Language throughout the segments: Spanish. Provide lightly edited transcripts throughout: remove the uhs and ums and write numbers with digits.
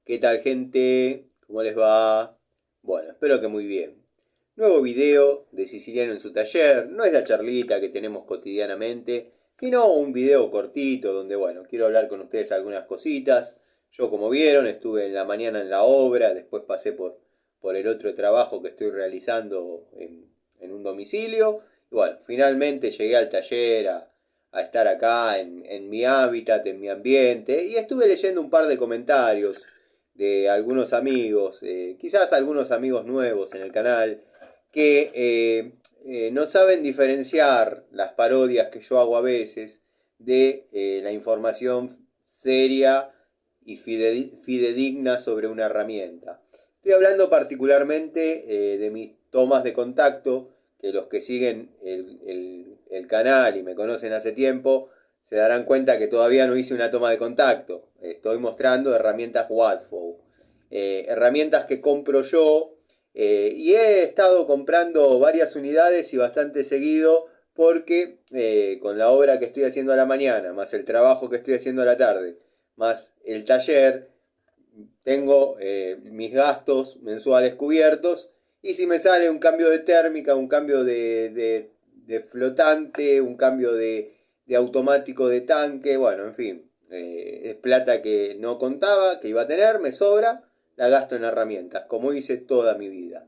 ¿Qué tal, gente? ¿Cómo les va? Bueno, espero que muy bien. Nuevo video de Siciliano en su taller. No es la charlita que tenemos cotidianamente, sino un video cortito donde, bueno, quiero hablar con ustedes algunas cositas. Yo, como vieron, estuve en la mañana en la obra, después pasé por el otro trabajo que estoy realizando en un domicilio. Y bueno, finalmente llegué al taller a estar acá en mi hábitat, en mi ambiente, y estuve leyendo un par de comentarios de algunos amigos, quizás algunos amigos nuevos en el canal, que no saben diferenciar las parodias que yo hago a veces de la información seria y fidedigna sobre una herramienta. Estoy hablando particularmente de mis tomas de contacto, que los que siguen el canal y me conocen hace tiempo se darán cuenta que todavía no hice una toma de contacto. Estoy mostrando herramientas Wadflow. Herramientas que compro yo y he estado comprando varias unidades y bastante seguido porque con la obra que estoy haciendo a la mañana, más el trabajo que estoy haciendo a la tarde, más el taller, tengo mis gastos mensuales cubiertos y si me sale un cambio de térmica, un cambio de flotante, un cambio de automático de tanque, bueno, en fin, es plata que no contaba, que iba a tener, me sobra, la gasto en herramientas, como hice toda mi vida.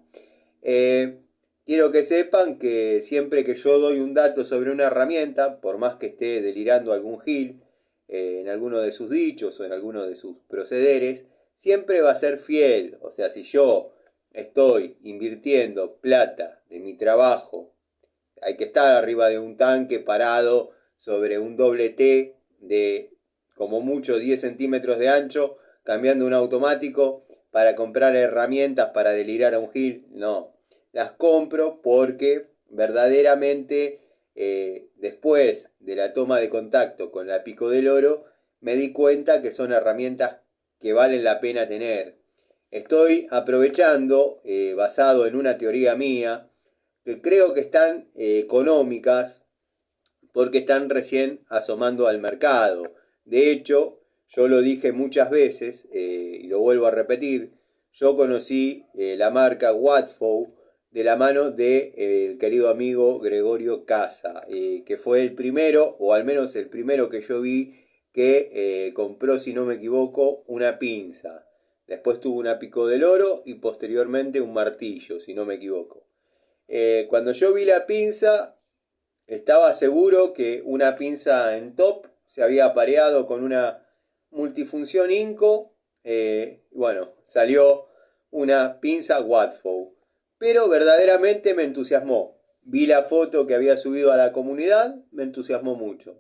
Eh, Quiero que sepan que siempre que yo doy un dato sobre una herramienta, por más que esté delirando algún gil en alguno de sus dichos o en alguno de sus procederes, siempre va a ser fiel. O sea, si yo estoy invirtiendo plata de mi trabajo, hay que estar arriba de un tanque parado sobre un doble T de como mucho 10 centímetros de ancho, cambiando un automático para comprar herramientas para delirar a un gil. No, las compro porque verdaderamente después de la toma de contacto con la Pico del Oro, me di cuenta que son herramientas que valen la pena tener. Estoy aprovechando, basado en una teoría mía, que creo que están económicas porque están recién asomando al mercado. De hecho, yo lo dije muchas veces y lo vuelvo a repetir, yo conocí la marca Watfow de la mano del querido amigo Gregorio Casa, que fue el primero, o al menos el primero que yo vi, que compró, si no me equivoco, una pinza. Después tuvo una pico del oro y posteriormente un martillo, si no me equivoco. Cuando yo vi la pinza, estaba seguro que una pinza en top se había apareado con una multifunción Inco. Bueno, salió una pinza Wadfow. Pero verdaderamente me entusiasmó. Vi la foto que había subido a la comunidad, me entusiasmó mucho.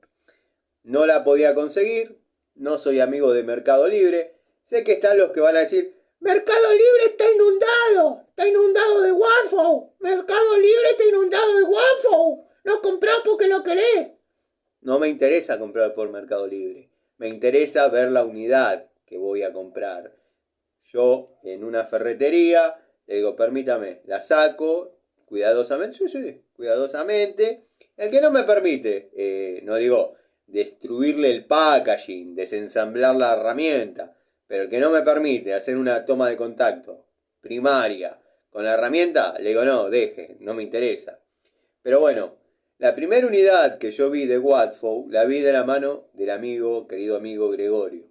No la podía conseguir, no soy amigo de Mercado Libre. Sé que están los que van a decir, Mercado Libre está inundado de Wadfow, Mercado Libre está inundado de Wadfow, no comprás porque no querés. No me interesa comprar por Mercado Libre, me interesa ver la unidad que voy a comprar. Yo en una ferretería le digo, permítame, la saco cuidadosamente, sí, cuidadosamente. El que no me permite, no digo destruirle el packaging, desensamblar la herramienta, pero el que no me permite hacer una toma de contacto primaria con la herramienta, le digo, no, deje, no me interesa. Pero bueno, la primera unidad que yo vi de Wadfow, la vi de la mano del amigo, querido amigo Gregorio.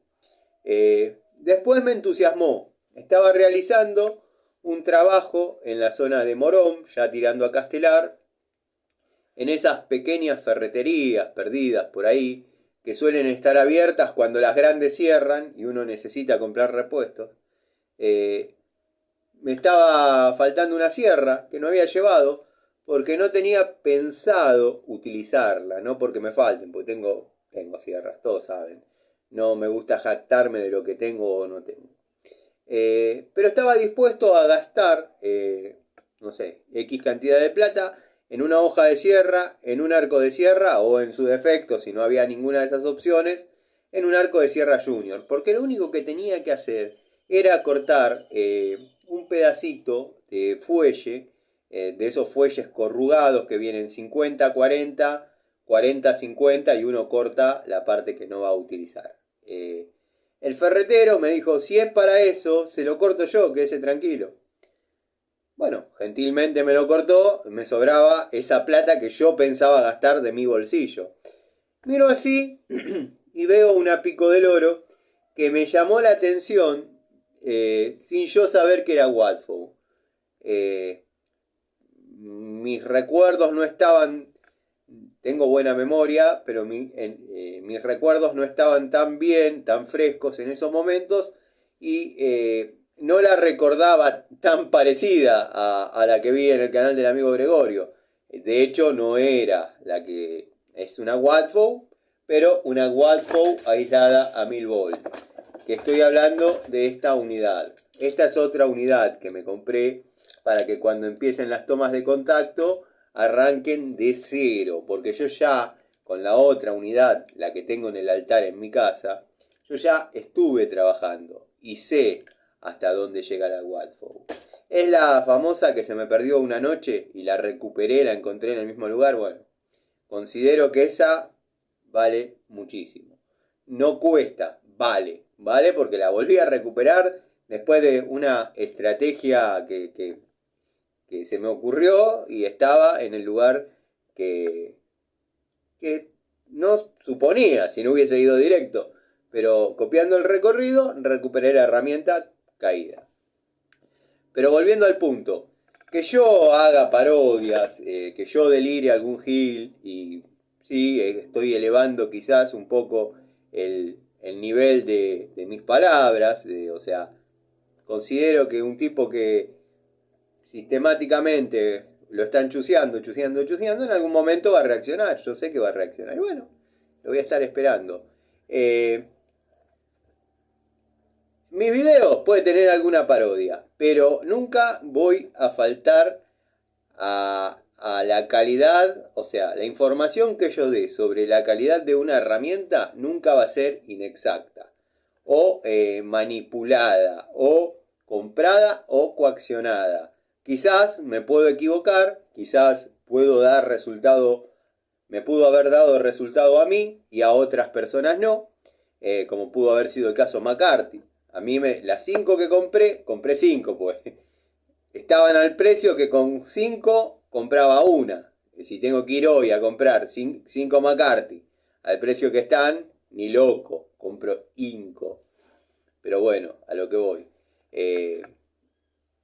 Después me entusiasmó. Estaba realizando un trabajo en la zona de Morón, ya tirando a Castelar, en esas pequeñas ferreterías perdidas por ahí, que suelen estar abiertas cuando las grandes cierran y uno necesita comprar repuestos. Eh, Me estaba faltando una sierra que no había llevado porque no tenía pensado utilizarla, no porque me falten, porque tengo sierras, todos saben. No me gusta jactarme de lo que tengo o no tengo. Pero estaba dispuesto a gastar, no sé, X cantidad de plata en una hoja de sierra, en un arco de sierra o en su defecto, si no había ninguna de esas opciones, en un arco de sierra junior. Porque lo único que tenía que hacer era cortar un pedacito de fuelle, de esos fuelles corrugados que vienen 50-40, 40-50 y uno corta la parte que no va a utilizar. El ferretero me dijo, si es para eso, se lo corto yo, quédese tranquilo. Bueno, gentilmente me lo cortó, me sobraba esa plata que yo pensaba gastar de mi bolsillo. Miro así y veo una Pico del Oro que me llamó la atención sin yo saber que era Watford. Mis recuerdos no estaban, tengo buena memoria, pero mis recuerdos no estaban tan bien, tan frescos en esos momentos y no la recordaba tan parecida a la que vi en el canal del amigo Gregorio. De hecho, no era la que es una Watford, pero una Watford aislada a 1000 volts. Que estoy hablando de esta unidad. Esta es otra unidad que me compré para que cuando empiecen las tomas de contacto arranquen de cero, porque yo ya con la otra unidad, la que tengo en el altar en mi casa, yo ya estuve trabajando y sé hasta dónde llega la Watford. Es la famosa que se me perdió una noche y la recuperé, la encontré en el mismo lugar. Bueno, considero que esa vale muchísimo. No cuesta, vale porque la volví a recuperar después de una estrategia que se me ocurrió y estaba en el lugar que no suponía si no hubiese ido directo. Pero copiando el recorrido, recuperé la herramienta caída. Pero volviendo al punto, que yo haga parodias, que yo delire algún gil, y sí, estoy elevando quizás un poco el nivel de mis palabras, o sea, considero que un tipo que sistemáticamente lo están chuseando, en algún momento va a reaccionar. Yo sé que va a reaccionar. Y bueno, lo voy a estar esperando. Mis videos puede tener alguna parodia, pero nunca voy a faltar a la calidad, o sea, la información que yo dé sobre la calidad de una herramienta nunca va a ser inexacta, o manipulada, o comprada, o coaccionada. Quizás me puedo equivocar, quizás puedo dar resultado, me pudo haber dado resultado a mí y a otras personas no, como pudo haber sido el caso McCarthy. A mí las 5 que compré 5 pues. Estaban al precio que con 5 compraba una. Si tengo que ir hoy a comprar 5 McCarthy al precio que están, ni loco, compro 5. Pero bueno, a lo que voy.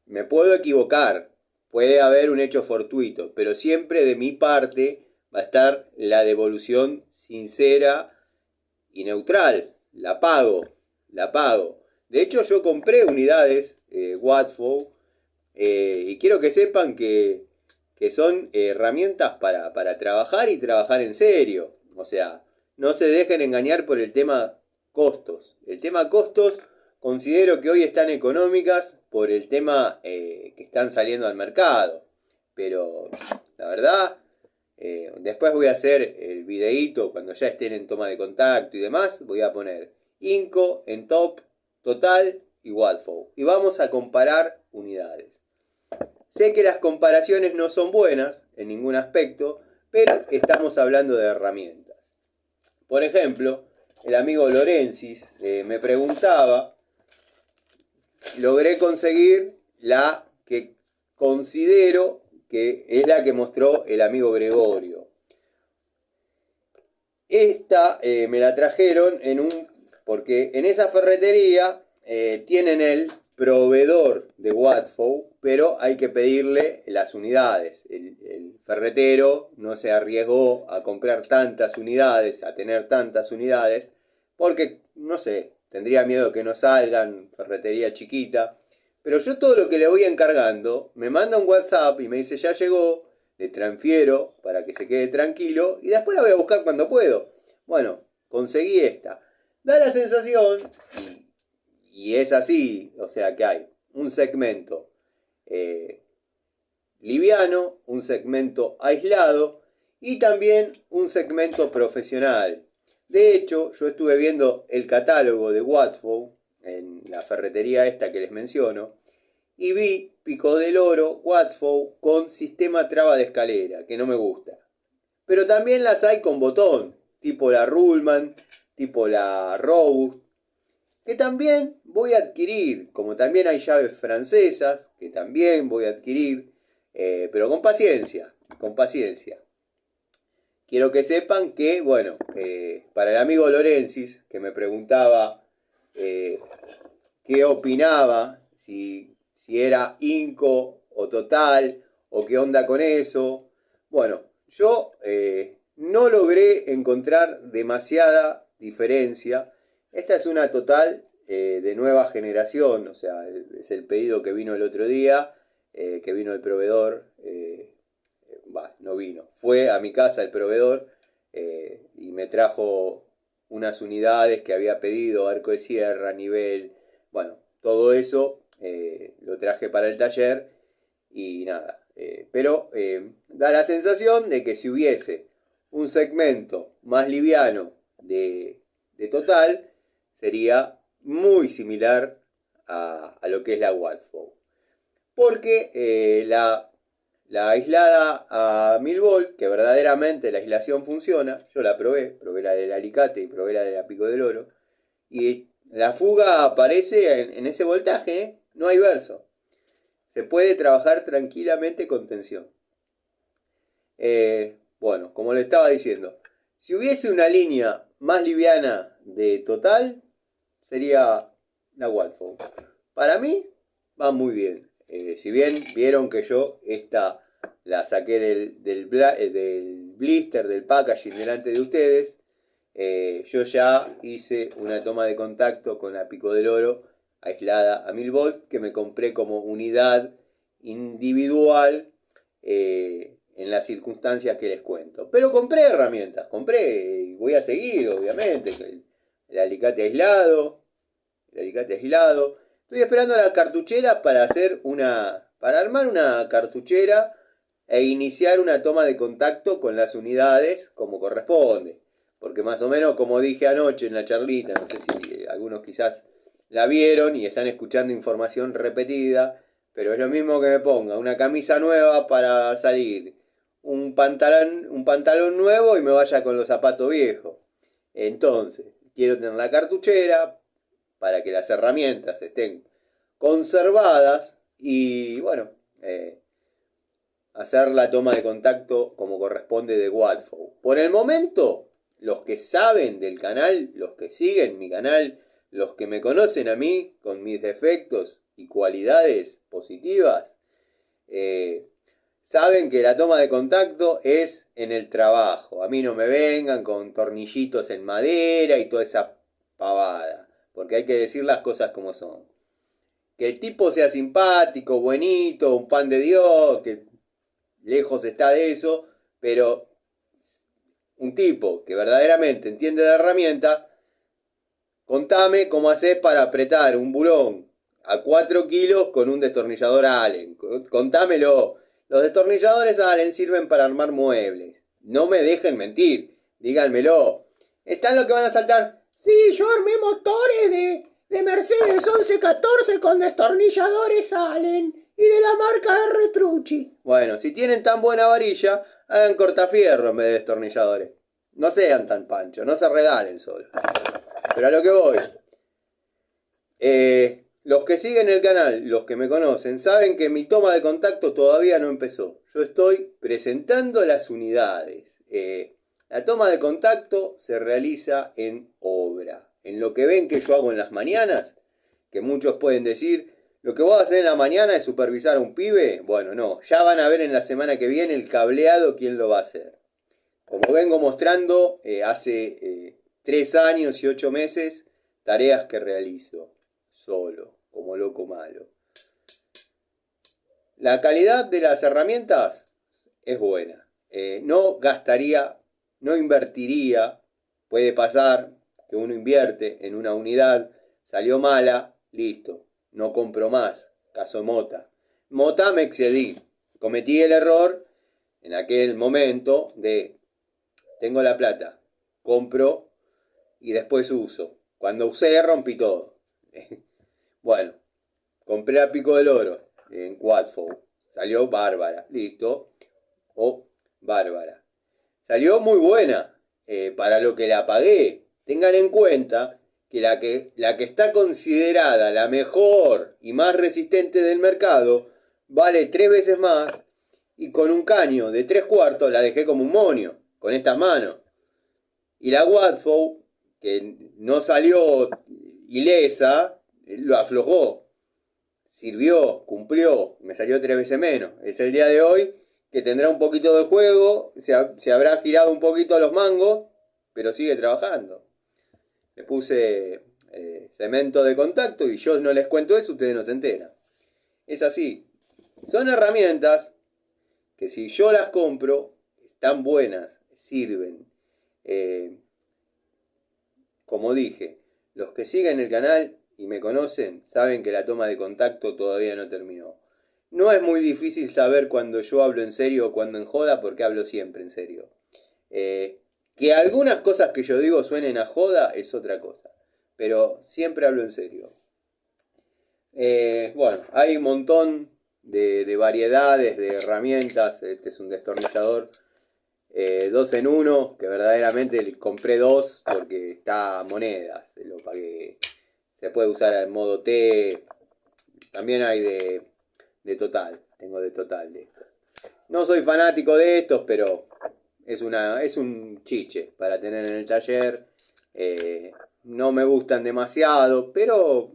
Me puedo equivocar, puede haber un hecho fortuito, pero siempre de mi parte va a estar la devolución sincera y neutral. La pago, la pago. De hecho, yo compré unidades Watford y quiero que sepan que son herramientas para trabajar y trabajar en serio. O sea, no se dejen engañar por el tema costos. El tema costos considero que hoy están económicas por el tema que están saliendo al mercado. Pero la verdad, después voy a hacer el videíto cuando ya estén en toma de contacto y demás. Voy a poner Inco en top, Total y Watford. Y vamos a comparar unidades. Sé que las comparaciones no son buenas en ningún aspecto, pero estamos hablando de herramientas. Por ejemplo, el amigo Lorensis me preguntaba, logré conseguir la que considero que es la que mostró el amigo Gregorio. Esta me la trajeron porque en esa ferretería tienen el proveedor de Watford, pero hay que pedirle las unidades. El ferretero no se arriesgó a comprar tantas unidades, a tener tantas unidades, porque, no sé, tendría miedo que no salgan, ferretería chiquita. Pero yo todo lo que le voy encargando, me manda un WhatsApp y me dice ya llegó, le transfiero para que se quede tranquilo y después la voy a buscar cuando puedo. Bueno, conseguí esta. Da la sensación, y es así, o sea que hay un segmento liviano, un segmento aislado y también un segmento profesional. De hecho, yo estuve viendo el catálogo de Watford en la ferretería esta que les menciono y vi Pico del Oro Watford con sistema traba de escalera, que no me gusta. Pero también las hay con botón, tipo la Ruhlmann, tipo la Robust, que también voy a adquirir, como también hay llaves francesas, que también voy a adquirir, pero con paciencia, con paciencia. Quiero que sepan que, bueno, para el amigo Lorensis, que me preguntaba qué opinaba, si era Inco o Total, o qué onda con eso. Bueno, yo no logré encontrar demasiada diferencia. Esta es una Total de nueva generación, o sea, es el pedido que vino el otro día, que vino el proveedor. No vino, fue a mi casa el proveedor y me trajo unas unidades que había pedido, arco de sierra, nivel, bueno, todo eso lo traje para el taller y nada. Pero da la sensación de que si hubiese un segmento más liviano de Total, sería muy similar a lo que es la Watford. Porque la aislada a 1000 volt, que verdaderamente la aislación funciona, yo la probé la del alicate y probé la de la Pico del Oro, y la fuga aparece en ese voltaje, ¿eh? No hay verso. Se puede trabajar tranquilamente con tensión. Bueno, como le estaba diciendo, si hubiese una línea más liviana de Total, sería la Watford. Para mí va muy bien. Si bien vieron que yo esta la saqué del blister, del packaging delante de ustedes, yo ya hice una toma de contacto con la Pico del Oro aislada a 1000 volt que me compré como unidad individual en las circunstancias que les cuento. Pero compré herramientas, compré y voy a seguir, obviamente, el alicate aislado, Estoy esperando la cartuchera para armar una cartuchera e iniciar una toma de contacto con las unidades como corresponde. Porque más o menos como dije anoche en la charlita, no sé si algunos quizás la vieron y están escuchando información repetida, pero es lo mismo que me ponga una camisa nueva para salir, un pantalón nuevo y me vaya con los zapatos viejos. Entonces, quiero tener la cartuchera para que las herramientas estén conservadas y bueno, hacer la toma de contacto como corresponde de Watford. Por el momento, los que saben del canal, los que siguen mi canal, los que me conocen a mí con mis defectos y cualidades positivas, saben que la toma de contacto es en el trabajo. A mí no me vengan con tornillitos en madera y toda esa pavada, porque hay que decir las cosas como son. Que el tipo sea simpático, buenito, un pan de Dios, que lejos está de eso, pero un tipo que verdaderamente entiende de herramienta, contame cómo haces para apretar un bulón a 4 kilos con un destornillador Allen. Contámelo. Los destornilladores Allen sirven para armar muebles. No me dejen mentir. Díganmelo. ¿Están los que van a saltar? Sí, yo armé motores de Mercedes 1114 con destornilladores Allen y de la marca R. Trucci. Bueno, si tienen tan buena varilla, hagan cortafierro en vez de destornilladores. No sean tan panchos, no se regalen solo. Pero a lo que voy. Los que siguen el canal, los que me conocen, saben que mi toma de contacto todavía no empezó. Yo estoy presentando las unidades. La toma de contacto se realiza en obra. En lo que ven que yo hago en las mañanas, que muchos pueden decir, lo que voy a hacer en la mañana es supervisar a un pibe. Bueno, no, ya van a ver en la semana que viene el cableado quién lo va a hacer. Como vengo mostrando hace 3 años y 8 meses, tareas que realizo solo, como loco malo. La calidad de las herramientas es buena. No gastaría, no invertiría. Puede pasar que uno invierte en una unidad, salió mala, listo, no compro más. Caso Mota. Mota me excedí. Cometí el error en aquel momento de tengo la plata, compro y después uso. Cuando usé rompí todo. Bueno, compré a Pico del Oro en Watford. Salió bárbara. Listo. Bárbara. Salió muy buena para lo que la pagué. Tengan en cuenta que la que está considerada la mejor y más resistente del mercado vale 3 veces más, y con un caño de 3/4 la dejé como un monio, con estas manos. Y la Wadfow, que no salió ilesa, lo aflojó. Sirvió, cumplió, me salió 3 veces menos. Es el día de hoy que tendrá un poquito de juego, se habrá girado un poquito a los mangos, pero sigue trabajando. Le puse cemento de contacto y yo no les cuento eso, ustedes no se enteran. Es así. Son herramientas que si yo las compro, están buenas, sirven. Como dije, los que siguen el canal y me conocen saben que la toma de contacto todavía no terminó. No es muy difícil saber cuando yo hablo en serio o cuando en joda, porque hablo siempre en serio. Que algunas cosas que yo digo suenen a joda es otra cosa, pero siempre hablo en serio. Bueno, hay un montón de variedades, de herramientas. Este es un destornillador 2 en 1, que verdaderamente le compré 2 porque está a monedas, lo pagué. Se puede usar en modo T, también hay de total, tengo de total de estos. No soy fanático de estos, pero es un chiche para tener en el taller. No me gustan demasiado, pero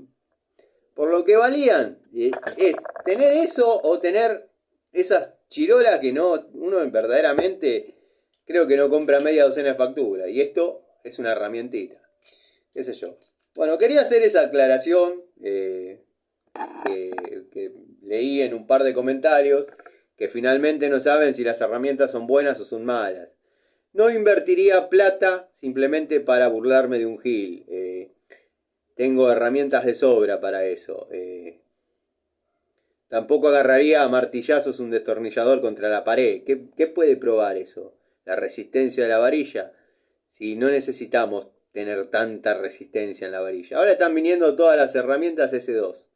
por lo que valían, es tener eso o tener esas chirolas que no, uno verdaderamente creo que no compra media docena de facturas. Y esto es una herramientita, qué sé yo. Bueno, quería hacer esa aclaración que leí en un par de comentarios, que finalmente no saben si las herramientas son buenas o son malas. No invertiría plata simplemente para burlarme de un gil. Tengo herramientas de sobra para eso. Tampoco agarraría a martillazos un destornillador contra la pared. ¿Qué puede probar eso? ¿La resistencia de la varilla? Si no necesitamos tener tanta resistencia en la varilla. Ahora están viniendo todas las herramientas S2.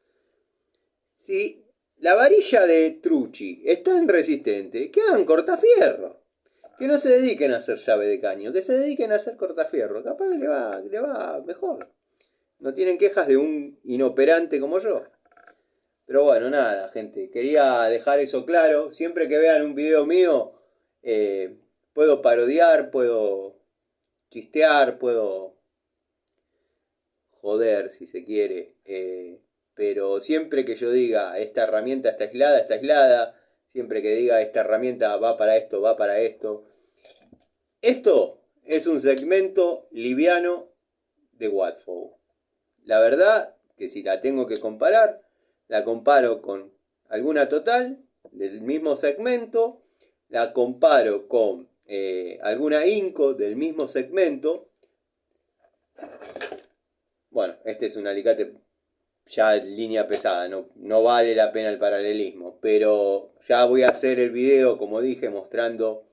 Si la varilla de Trucci es tan resistente, que hagan cortafierro. Que no se dediquen a hacer llave de caño, que se dediquen a hacer cortafierro. Capaz que le va mejor. No tienen quejas de un inoperante como yo. Pero bueno, nada, gente. Quería dejar eso claro. Siempre que vean un video mío, puedo parodiar, puedo chistear, puedo joder si se quiere. Pero siempre que yo diga esta herramienta está aislada, está aislada. Siempre que diga esta herramienta va para esto, va para esto. Esto es un segmento liviano de Wadfow. La verdad que si la tengo que comparar, la comparo con alguna total del mismo segmento, la comparo con alguna Inco del mismo segmento. Bueno, este es un alicate ya en línea pesada, no vale la pena el paralelismo, pero ya voy a hacer el video, como dije, mostrando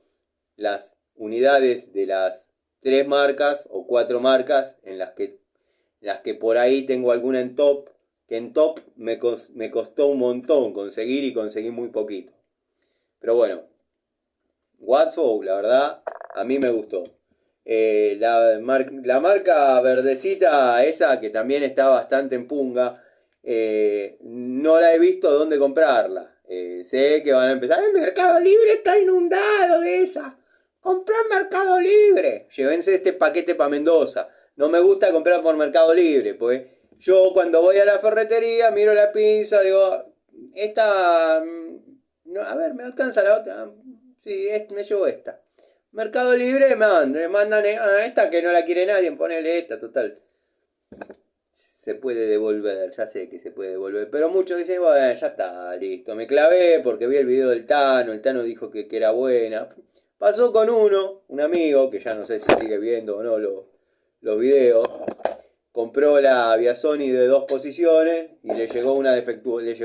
las unidades de las 3 marcas o 4 marcas en las que por ahí tengo alguna en top, que en top me costó un montón conseguir y conseguí muy poquito. Pero bueno, Wadfow, la verdad, a mí me gustó. La marca verdecita, esa que también está bastante en punga, no la he visto dónde comprarla. Sé que van a empezar, el Mercado Libre está inundado de esa. Comprá en Mercado Libre. Llévense este paquete para Mendoza. No me gusta comprar por Mercado Libre, pues yo cuando voy a la ferretería miro la pinza, digo, esta, no, a ver, ¿me alcanza la otra? Sí, me llevo esta. Mercado Libre me mandan a esta que no la quiere nadie, ponele esta, total. Se puede devolver, ya sé que se puede devolver, pero muchos dicen, bueno, ya está, listo. Me clavé porque vi el video del Tano, el Tano dijo que era buena. Pasó con un amigo, que ya no sé si sigue viendo o no los videos. Compró la Viasoni de 2 posiciones y le llegó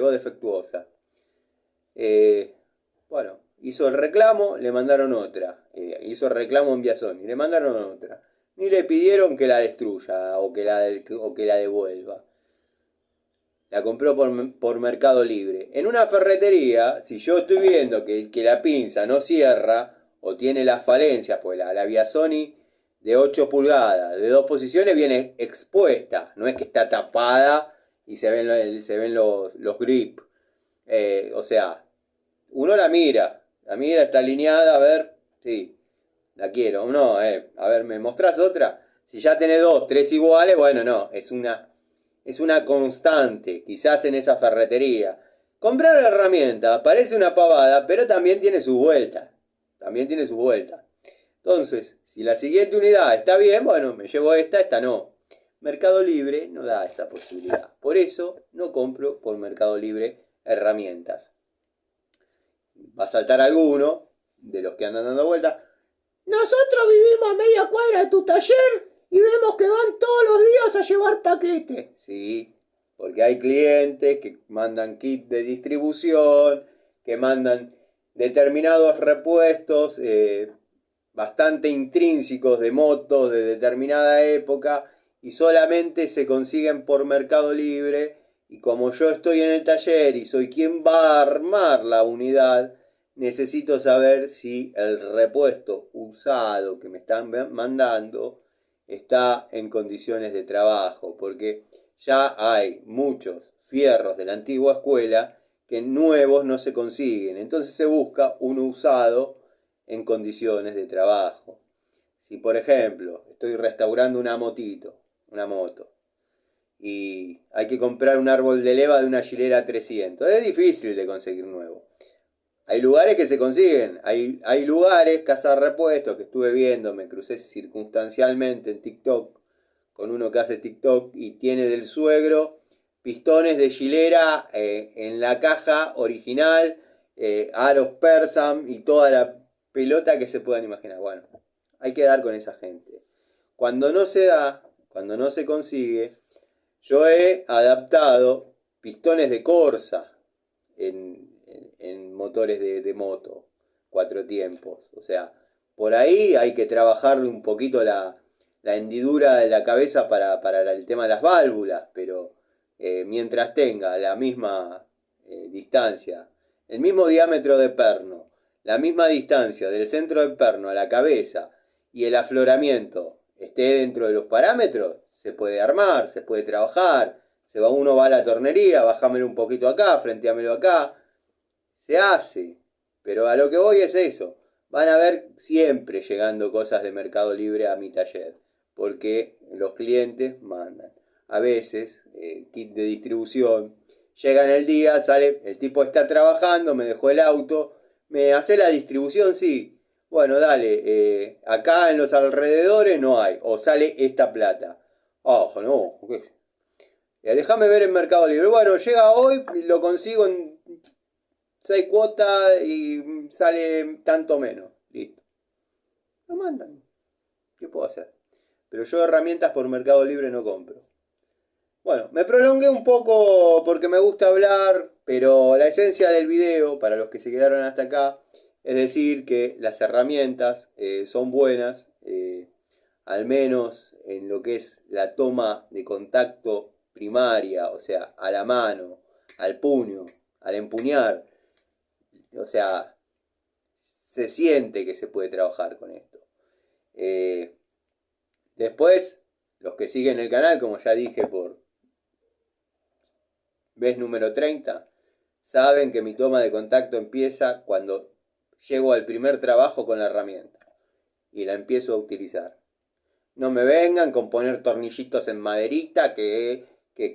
defectuosa. Bueno, hizo el reclamo, le mandaron otra. Hizo el reclamo en Viasoni, le mandaron otra. Ni le pidieron que la destruya o que la devuelva. La compró por Mercado Libre. En una ferretería, si yo estoy viendo que la pinza no cierra o tiene las falencias, pues la Viasoni de 8 pulgadas, de 2 posiciones, viene expuesta. No es que está tapada y se ven los grips. O sea, uno la mira, está alineada, a ver, sí, la quiero. No, a ver, ¿me mostrás otra? Si ya tenés 2, 3 iguales, bueno, no, es una constante, quizás en esa ferretería. Comprar herramienta parece una pavada, pero también tiene su vuelta. También tiene su vuelta. Entonces, si la siguiente unidad está bien, bueno, me llevo esta no. Mercado Libre no da esa posibilidad. Por eso no compro por Mercado Libre herramientas. Va a saltar alguno de los que andan dando vueltas. Nosotros vivimos a media cuadra de tu taller y vemos que van todos los días a llevar paquetes. Sí, porque hay clientes que mandan kit de distribución, que mandan determinados repuestos bastante intrínsecos de motos de determinada época y solamente se consiguen por Mercado Libre. Y como yo estoy en el taller y soy quien va a armar la unidad, necesito saber si el repuesto usado que me están mandando está en condiciones de trabajo, porque ya hay muchos fierros de la antigua escuela que nuevos no se consiguen. Entonces se busca uno usado en condiciones de trabajo. Si por ejemplo estoy restaurando una moto, y hay que comprar un árbol de leva de una Gilera 300, es difícil de conseguir nuevo. Hay lugares que se consiguen, hay lugares, casas repuestos que estuve viendo, me crucé circunstancialmente en TikTok con uno que hace TikTok y tiene del suegro pistones de Gilera en la caja original, aros Persam y toda la pelota que se puedan imaginar. Bueno, hay que dar con esa gente. Cuando no se da, cuando no se consigue, yo he adaptado pistones de Corsa en motores de moto, 4 tiempos. O sea, por ahí hay que trabajarle un poquito la hendidura de la cabeza para el tema de las válvulas, pero mientras tenga la misma distancia, el mismo diámetro de perno, la misma distancia del centro del perno a la cabeza y el afloramiento esté dentro de los parámetros, se puede armar, se puede trabajar, uno va a la tornería, bajámelo un poquito acá, frenteámelo acá, se hace, pero a lo que voy es eso, van a ver siempre llegando cosas de Mercado Libre a mi taller, porque los clientes mandan. A veces, kit de distribución, llega en el día, sale, el tipo está trabajando, me dejó el auto, me hace la distribución, sí. Bueno, dale, acá en los alrededores no hay, o sale esta plata. Ojo, no, déjame ver en Mercado Libre. Bueno, llega hoy, lo consigo en 6 cuotas y sale tanto menos. Listo. Lo mandan. ¿Qué puedo hacer? Pero yo herramientas por Mercado Libre no compro. Bueno, me prolongué un poco porque me gusta hablar, pero la esencia del video, para los que se quedaron hasta acá, es decir que las herramientas son buenas, al menos en lo que es la toma de contacto primaria, o sea, a la mano, al puño, al empuñar. O sea, se siente que se puede trabajar con esto. Después, los que siguen el canal, como ya dije por vez número 30, saben que mi toma de contacto empieza cuando llego al primer trabajo con la herramienta y la empiezo a utilizar. No me vengan con poner tornillitos en maderita que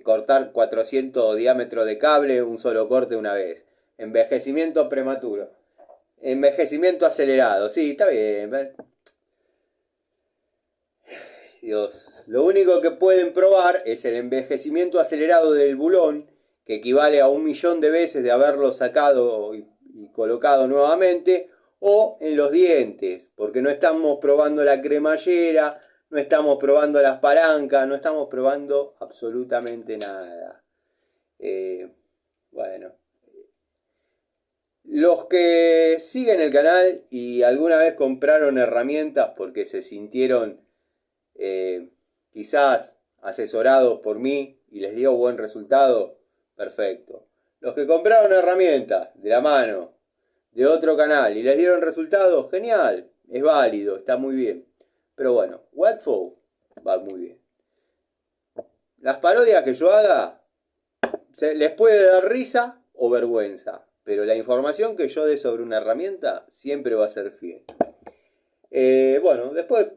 cortar 400 diámetros de cable un solo corte una vez. Envejecimiento prematuro. Envejecimiento acelerado. Sí, está bien. Dios. Lo único que pueden probar es el envejecimiento acelerado del bulón, que equivale a 1.000.000 de veces de haberlo sacado y colocado nuevamente, o en los dientes, porque no estamos probando la cremallera, no estamos probando las palancas, no estamos probando absolutamente nada. Bueno. Los que siguen el canal y alguna vez compraron herramientas porque se sintieron quizás asesorados por mí y les dio buen resultado, perfecto. Los que compraron herramientas de la mano de otro canal y les dieron resultados, genial, es válido, está muy bien. Pero bueno, Watford va muy bien. Las parodias que yo haga les puede dar risa o vergüenza, pero la información que yo dé sobre una herramienta siempre va a ser fiel. Bueno, después,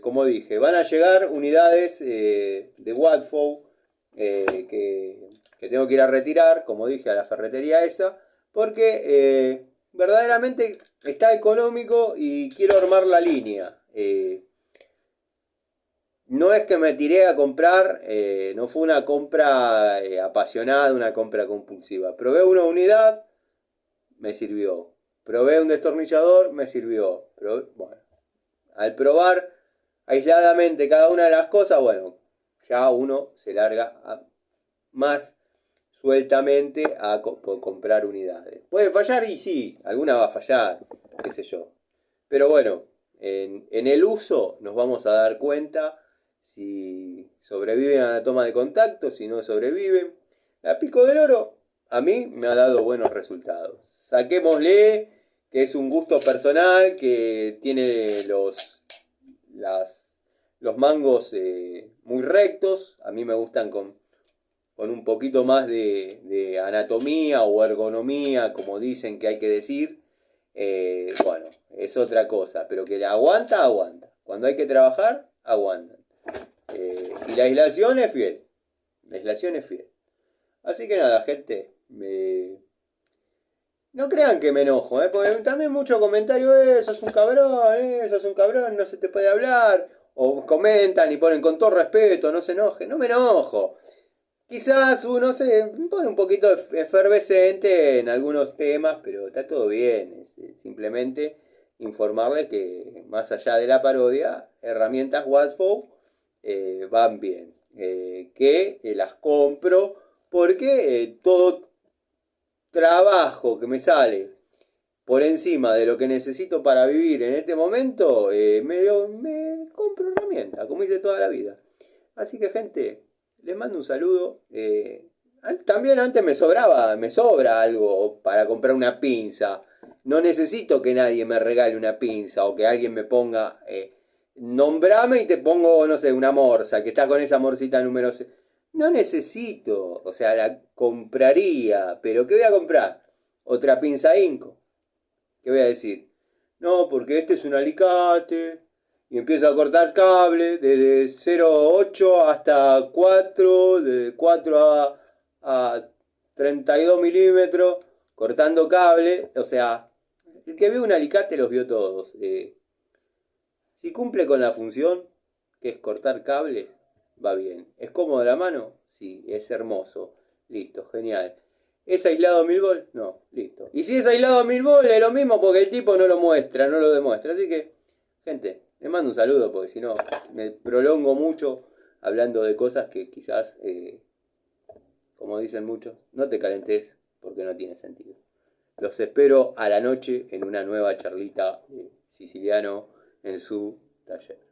como dije, van a llegar unidades de Watford que tengo que ir a retirar, como dije, a la ferretería esa, porque verdaderamente está económico y quiero armar la línea. No es que me tiré a comprar, no fue una compra apasionada, una compra compulsiva. Probé una unidad, me sirvió. Probé un destornillador, me sirvió. Bueno, al probar aisladamente cada una de las cosas, bueno, ya uno se larga más sueltamente a comprar unidades. Puede fallar y sí, alguna va a fallar, qué sé yo. Pero bueno, en el uso nos vamos a dar cuenta si sobreviven a la toma de contacto, si no sobreviven. La pico del oro a mí me ha dado buenos resultados. Saquémosle que es un gusto personal, que tiene los mangos muy rectos. A mí me gustan con un poquito más de anatomía o ergonomía, como dicen que hay que decir. Bueno, es otra cosa, pero que la aguanta, aguanta. Cuando hay que trabajar, aguantan. Y la aislación es fiel. La aislación es fiel. Así que nada, gente. No crean que me enojo, porque también muchos comentarios, sos un cabrón, sos un cabrón, no se te puede hablar. O comentan y ponen con todo respeto, no se enoje. No me enojo. Quizás uno se pone un poquito efervescente en algunos temas, pero está todo bien. Es simplemente informarle que más allá de la parodia, herramientas Watford van bien. Que las compro porque todo trabajo que me sale por encima de lo que necesito para vivir en este momento, me compro herramientas, como hice toda la vida. Así que gente, les mando un saludo. También antes me sobra algo para comprar una pinza. No necesito que nadie me regale una pinza o que alguien me ponga, nombrame y te pongo, no sé, una morsa, que está con esa morcita número 6. No necesito, o sea, la compraría, pero ¿qué voy a comprar? Otra pinza Inco. ¿Qué voy a decir? No, porque este es un alicate y empiezo a cortar cable desde 0,8 hasta 4, de 4 a 32 milímetros, cortando cable. O sea, el que vio un alicate los vio todos. Si cumple con la función, que es cortar cables, va bien. ¿Es cómodo la mano? Sí, es hermoso. Listo, genial. ¿Es aislado a 1000 volt? No, listo. Y si es aislado a 1000 volt es lo mismo porque el tipo no lo muestra, no lo demuestra. Así que, gente, les mando un saludo porque si no me prolongo mucho hablando de cosas que quizás, como dicen muchos, no te calentes porque no tiene sentido. Los espero a la noche en una nueva charlita de siciliano en su taller.